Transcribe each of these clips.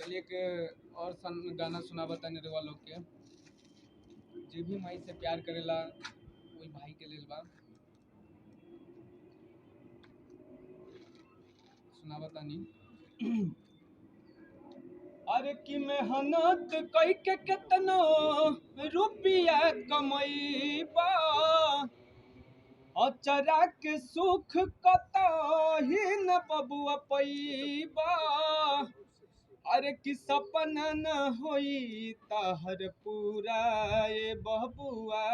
चलिए एक और गाना सुनावा तनी रउआ लोग के। जे भी माई से प्यार करेला वही भाई के लेल बा, सुनावा तनी। अरे कि मेहनत कई के केतनो रुपया कमैबा, अचरा के सुख कतही न बबुआ पैबा। अरे कि सपना न होई तहर पूरा ए बबुआ,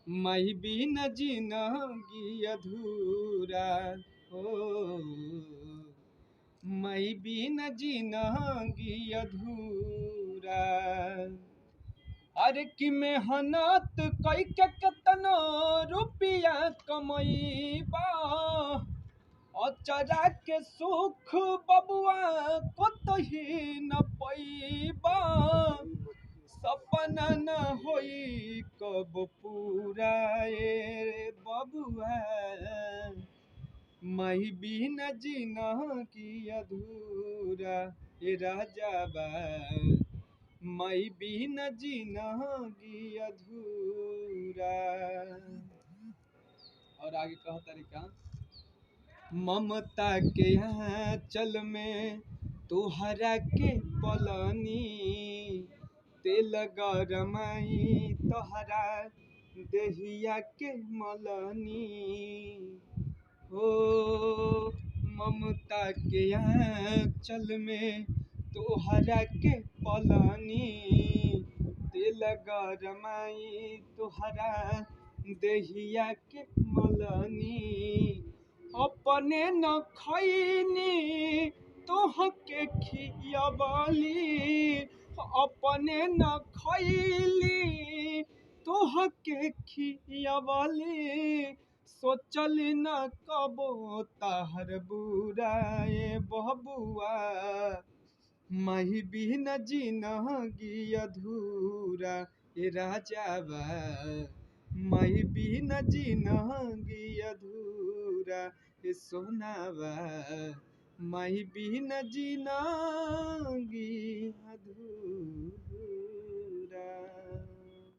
माई बिन जिनगी अधूरा हो, माई बिन जिनगी अधूरा। अरे कि मेहनत कई के केतनो रुपया कमैबा, अचरा के सुख बबुआ कतही न पैबा। सपना न होई कब पूरा ए बबुआ, माई बिन जिनगी अधूरा ए राजा बा, माई बिन जिनगी अधूरा। और आगे कह तरीका। ममता के आंचल में तोहरा के पलनी, तेल गरमाई तोहरा देहिया के मलनी हो। ममता के आंचल में तोहरा के पलनी, तेल गरमाई तोहरा देहिया के मलनी। अपने न खैनी तोहके खियवली, अपने न खैली तोहके खियवली। सोचल न कबो तहर बुरा ए बबुआ, माई बिन जिनगी अधूरा ए राजा बा, माई बिन जिनगी अधूरा ए सोनावा, माई बिन जिनगी अधूरा।